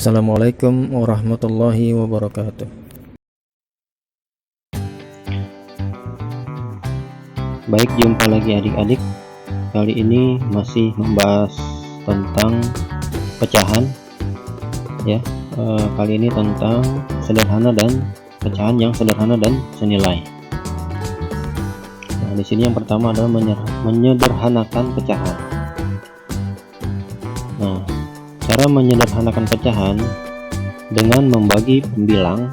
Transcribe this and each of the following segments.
Assalamualaikum warahmatullahi wabarakatuh. Baik, jumpa lagi adik-adik. Kali ini masih membahas tentang pecahan ya. Kali ini tentang sederhana dan pecahan yang sederhana dan senilai. Nah, di sini yang pertama adalah menyederhanakan pecahan. Nah, cara menyederhanakan pecahan dengan membagi pembilang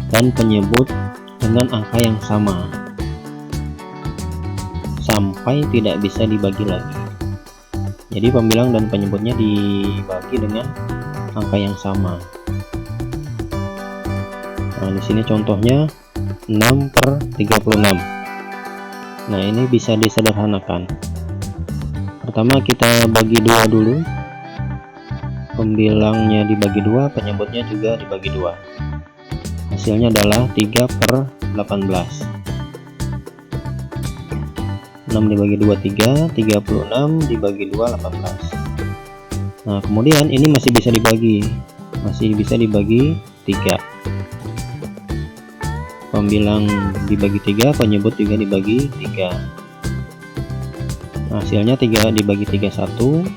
dan penyebut dengan angka yang sama sampai tidak bisa dibagi lagi. Jadi pembilang dan penyebutnya dibagi dengan angka yang sama. Nah, di sini contohnya 6/36. Nah, ini bisa disederhanakan. Pertama kita bagi 2 dulu. Pembilangnya dibagi 2, penyebutnya juga dibagi 2. Hasilnya adalah 3/18. 6 dibagi 2 3, 36 dibagi 2 18. Nah, kemudian ini masih bisa dibagi 3. Pembilang dibagi 3, penyebut juga dibagi 3. Nah, hasilnya 3 dibagi 3 1,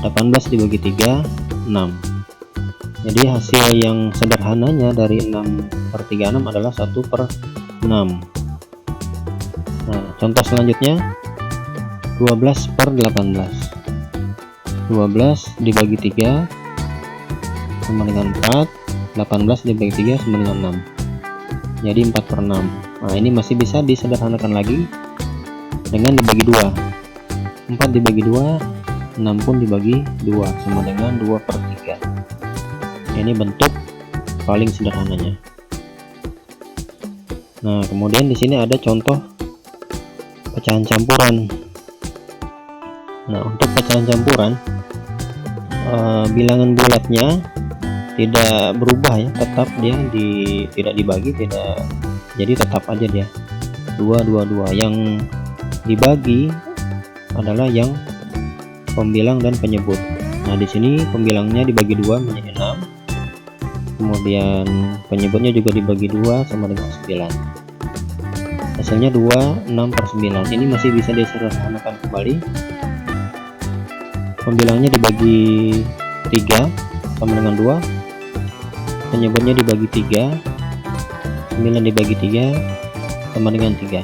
18 dibagi 3 6. Jadi hasil yang sederhananya dari 6/36 adalah 1/6. Nah, contoh selanjutnya 12/18. 12 dibagi 3 sama dengan 4, 18 dibagi 3 sama dengan 6. Jadi 4/6. Nah, ini masih bisa disederhanakan lagi dengan dibagi 2. 4 dibagi 2, 6 pun dibagi 2 sama dengan 2/3. Ini bentuk paling sederhananya. Nah, kemudian di sini ada contoh pecahan campuran. Nah, untuk pecahan campuran bilangan bulatnya tidak berubah ya, tetap dia tidak dibagi, jadi tetap aja dia 2 2 2. Yang dibagi adalah yang pembilang dan penyebut. Nah, di sini pembilangnya dibagi 2 menjadi 6. Kemudian penyebutnya juga dibagi 2 sama dengan 9. Hasilnya 2 6/9. Ini masih bisa disederhanakan kembali. Pembilangnya dibagi 3 sama dengan 2, penyebutnya dibagi 3, 9 dibagi 3 sama dengan 3.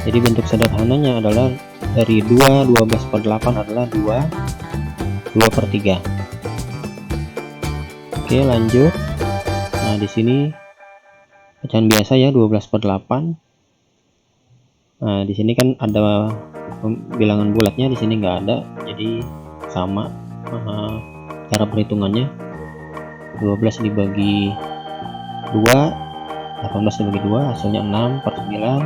Jadi bentuk sederhananya adalah dari 2 12/8 adalah 2/3. Oke, lanjut. Nah, di sini pecahan biasa ya, 12/8. Nah, di sini kan ada bilangan bulatnya, di sini nggak ada, jadi sama cara perhitungannya. 12 dibagi 2, 18 dibagi 2, hasilnya 6/9.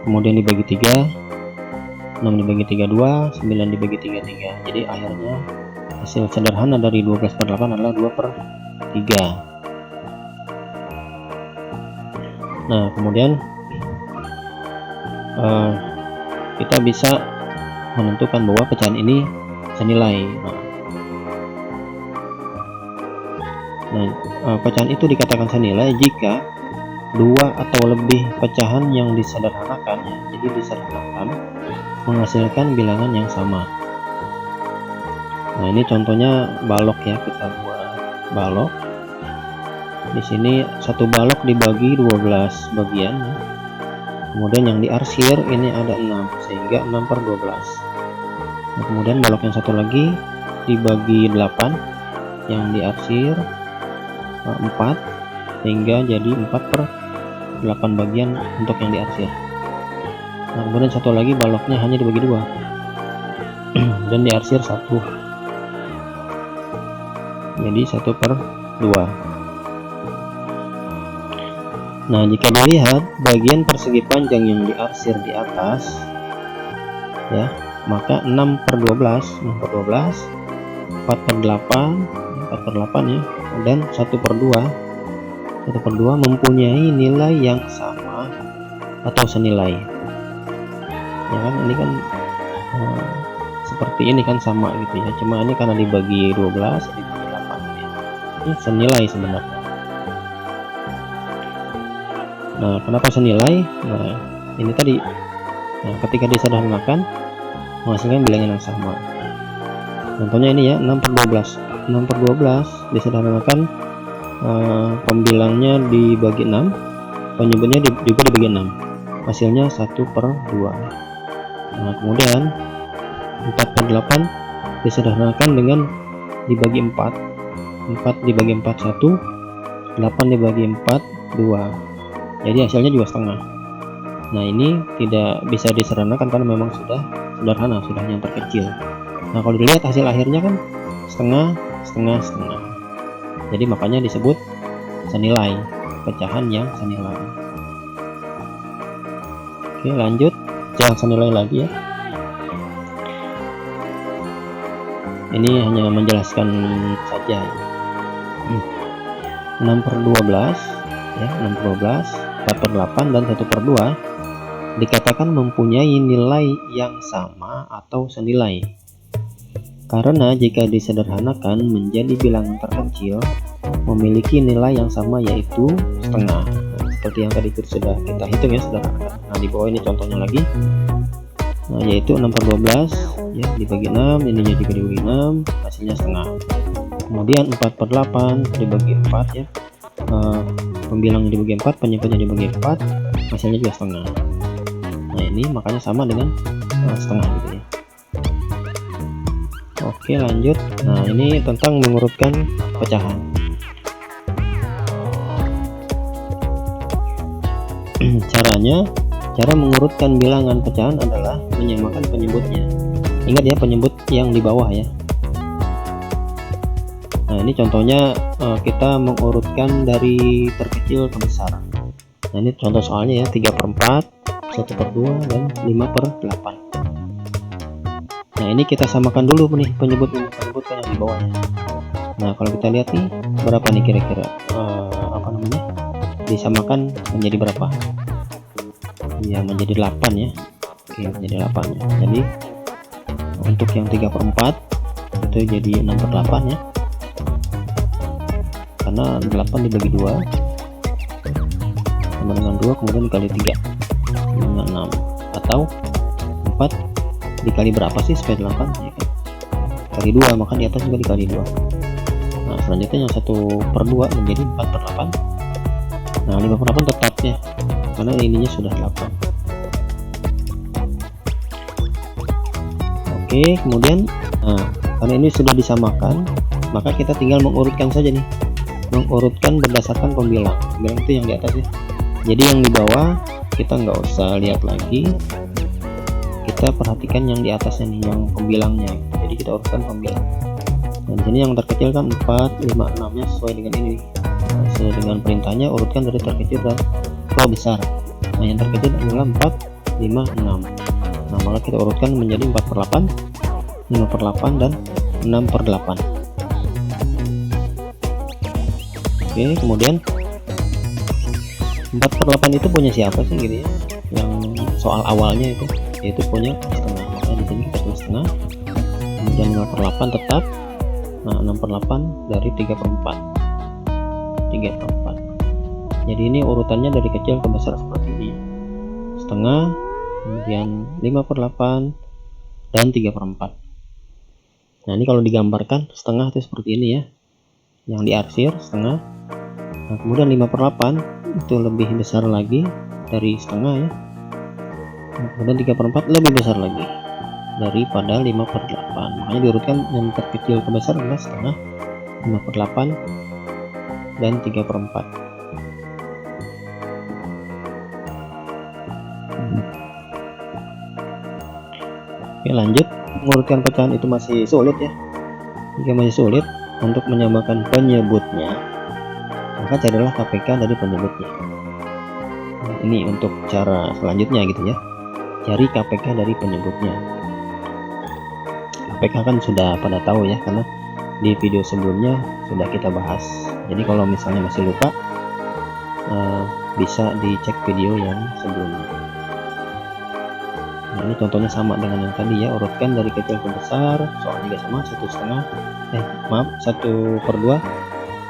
Kemudian dibagi 3, 6 dibagi 3 2, 9 dibagi 3 3. Jadi akhirnya hasil sederhana dari 12/8 adalah 2/3. Nah, kemudian kita bisa menentukan bahwa pecahan ini senilai. Nah, pecahan itu dikatakan senilai jika 2 atau lebih pecahan yang disederhanakan ya, jadi disederhanakan menghasilkan bilangan yang sama. Nah, ini contohnya balok ya, kita buat balok. Di sini satu balok dibagi 12 bagian ya. Kemudian yang diarsir ini ada 6, sehingga 6/12. Nah, kemudian balok yang satu lagi dibagi 8, yang diarsir 4, sehingga jadi 4/8 bagian untuk yang diarsir. Nah, kemudian satu lagi baloknya hanya dibagi 2 dan diarsir 1, jadi 1/2. Nah, jika dilihat bagian persegi panjang yang diarsir di atas ya, maka 6/12, 4/8 ya, dan 1/2 mempunyai nilai yang sama atau senilai. Ya kan, ini kan seperti ini kan sama gitu ya, cuma ini karena dibagi 12 dibagi 8. ini senilai sebenarnya. Nah, kenapa senilai? Nah, ini tadi, nah, ketika disederhanakan menghasilkan bilangan yang sama. Contohnya ini ya, 6 per 12. 6 per 12 disederhanakan, pembilangnya dibagi 6, penyebutnya juga dibagi 6, hasilnya 1 per 2. Nah, kemudian 4 per 8 disederhanakan dengan dibagi 4. 4 dibagi 4 1, 8 dibagi 4 2, jadi hasilnya juga setengah. Nah, ini tidak bisa disederhanakan karena memang sudah sederhana, sudah yang terkecil. Nah, kalau dilihat hasil akhirnya kan setengah, setengah, setengah, jadi makanya disebut senilai, pecahan yang senilai. Oke, lanjut, pecahan senilai lagi ya. Ini hanya menjelaskan saja ya. 6 per 12 ya, 6 per 12, 4 per 8 dan 1 per 2 dikatakan mempunyai nilai yang sama atau senilai karena jika disederhanakan menjadi bilangan terkecil memiliki nilai yang sama, yaitu setengah. Nah, seperti yang tadi sudah kita hitung ya, sederhanakan. Nah, di bawah ini contohnya lagi, nah, yaitu 6 per 12 ya, dibagi 6, ininya juga dibagi 6, hasilnya setengah. Kemudian 4 per 8 dibagi 4 ya, pembilangnya dibagi 4, penyebutnya dibagi 4, hasilnya juga setengah. Nah, ini makanya sama dengan setengah gitu ya. Oke, lanjut. Nah, ini tentang mengurutkan pecahan. Cara mengurutkan bilangan pecahan adalah menyamakan penyebutnya. Ingat ya, penyebut yang di bawah ya. Nah, ini contohnya kita mengurutkan dari terkecil ke besar. Nah, ini contoh soalnya ya, 3 per 4, 1 per 2, dan 5 per 8. Nah, ini kita samakan dulu nih penyebutkan yang di bawahnya. Nah, kalau kita lihat nih, berapa nih kira-kira disamakan menjadi berapa? Ya, menjadi 8 ya. Oke, menjadi 8 ya. Jadi untuk yang 3 per 4 itu jadi 6 per 8 ya, karena 8 dibagi 2 sama dengan 2, kemudian dikali 3 dengan 6, atau 4 dikali berapa sih supaya 8 ya kan? Kali 2, maka di atas juga dikali 2. Nah, selanjutnya yang 1 per 2 menjadi 4 per 8. Nah, 5 per 8 tetap ya, karena ininya sudah 8. Oke, kemudian karena ini sudah disamakan, maka kita tinggal mengurutkan saja nih, mengurutkan berdasarkan pembilang. Pembilang itu yang di atas ya, jadi yang di bawah kita nggak usah lihat lagi, kita perhatikan yang di atasnya nih, yang pembilangnya. Jadi kita urutkan pembilang. Dan sini yang terkecil kan 4, 5, 6 nya sesuai dengan ini. Nah, sesuai dengan perintahnya urutkan dari terkecil ke besar. Nah, yang terkecil adalah 4, 5, 6. Nah, maka kita urutkan menjadi 4 per 8, 5 per 8, dan 6 per 8. Oke, kemudian 4 per 8 itu punya siapa sih gitu ya? Yang soal awalnya itu, yaitu punya setengah. Makanya di sini kita tulis setengah. Kemudian 5 per 8 tetap. Nah, 6 per 8 dari 3 per 4. 3 per 4. Jadi ini urutannya dari kecil ke besar seperti ini. Setengah, kemudian 5 per 8, dan 3 per 4. Nah, ini kalau digambarkan setengah itu seperti ini ya, yang diarsir setengah. Nah, kemudian 5 per 8 itu lebih besar lagi dari setengah ya. Nah, kemudian 3 per 4 lebih besar lagi daripada 5 per 8. Makanya diurutkan yang terkecil ke besar adalah setengah, 5 per 8, dan 3 per 4. Oke, lanjut. Mengurutkan pecahan itu masih sulit ya. Jika masih sulit untuk menyamakan penyebutnya, maka carilah KPK dari penyebutnya. Nah, ini untuk cara selanjutnya gitu ya, cari KPK dari penyebutnya. KPK kan sudah pada tahu ya, karena di video sebelumnya sudah kita bahas. Jadi kalau misalnya masih lupa, bisa dicek video yang sebelumnya. Nah, ini contohnya sama dengan yang tadi ya, urutkan dari kecil ke besar. Soal juga sama, 1 per 2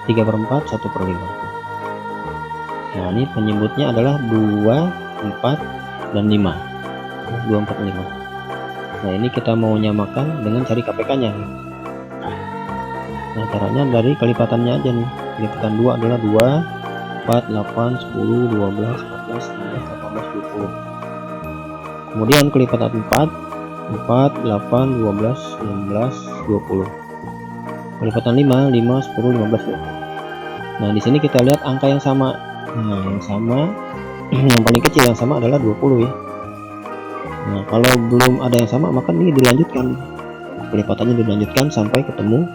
3/4, 1/5. Nah, ini penyebutnya adalah 2, 4, dan 5. 2, 4, 5. Nah, ini kita mau nyamakan dengan cari KPK-nya. Nah, caranya dari kelipatannya aja nih. Kelipatan 2 adalah 2, 4, 8, 10, 12, 14, 15, 18, 20. Kemudian kelipatan 4, 4, 8, 12, 19, 20. Kelipatan 5, 5, 10, 15, 20. Nah, di sini kita lihat angka yang sama. Nah, yang sama yang paling kecil yang sama adalah 20 ya. Nah, kalau belum ada yang sama maka ini dilanjutkan. Kelipatannya dilanjutkan sampai ketemu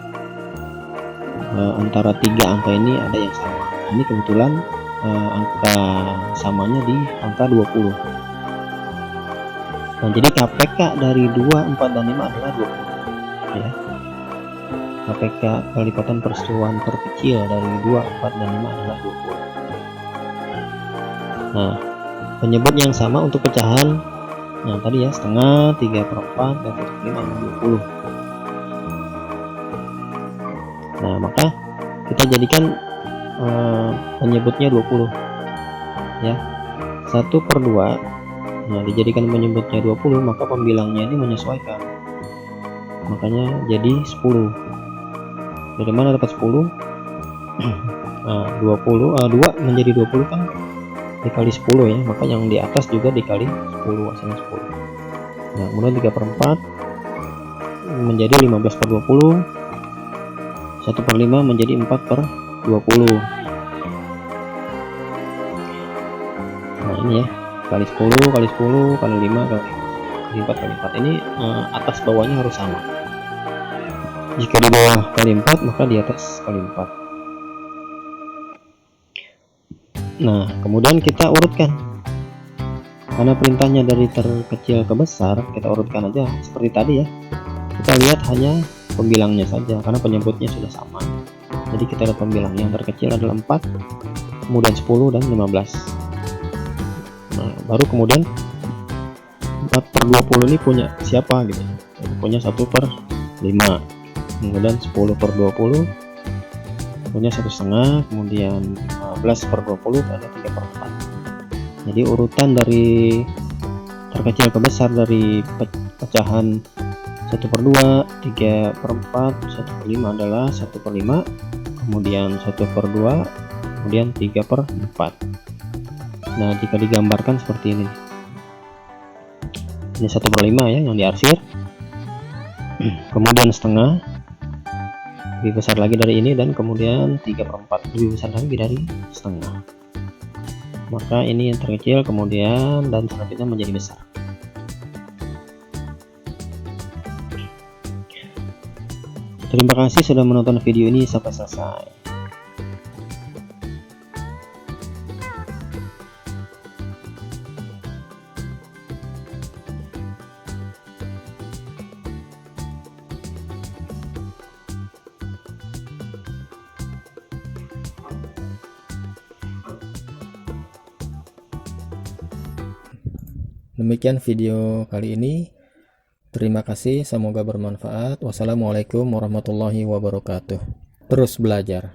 antara 3 angka ini ada yang sama. Nah, ini kebetulan angka samanya di angka 20. Nah, jadi KPK dari 2, 4, dan 5 adalah 20 ya. KPK kelipatan persetujuan terkecil dari 2, 4, dan 5 adalah 20. Nah, penyebut yang sama untuk pecahan yang tadi ya, setengah, 3/4, dan 1/5 20. Nah, maka kita jadikan penyebutnya 20 ya. 1/2. Nah, dijadikan penyebutnya 20, maka pembilangnya ini menyesuaikan. Makanya jadi 10. Dari mana dapat 10? Nah, 2 menjadi 20 kan dikali 10 ya, maka yang di atas juga dikali 10, hasilnya 10. Nah, kemudian 3/4 menjadi 15/20, 1/5 menjadi 4/20. Nah, ini ya, kali 10 kali 10 kali 5 kali 4 kali 4. Ini atas bawahnya harus sama. Jika di bawah kali 4, maka di atas kali 4. Nah, kemudian kita urutkan. Karena perintahnya dari terkecil ke besar, kita urutkan aja seperti tadi ya. Kita lihat hanya pembilangnya saja, karena penyebutnya sudah sama. Jadi kita lihat pembilang. Yang terkecil adalah 4, kemudian 10, dan 15. Nah, baru kemudian 4/20 ini punya siapa gitu. Jadi punya 1/5. Kemudian 10/20 punya 1/2, kemudian 15/20 ada 3/4. Jadi urutan dari terkecil ke besar dari pecahan 1/2, 3/4, 1/5 adalah 1/5, kemudian 1/2, kemudian 3/4. Nah, jika digambarkan seperti ini. Ini 1/5 ya yang diarsir. Kemudian setengah, lebih besar lagi dari ini, dan kemudian 3/4 lebih besar lagi dari setengah. Maka ini yang terkecil, kemudian dan selanjutnya menjadi besar. Terima kasih sudah menonton video ini sampai selesai. Demikian video kali ini. Terima kasih, semoga bermanfaat. Wassalamualaikum warahmatullahi wabarakatuh. Terus belajar.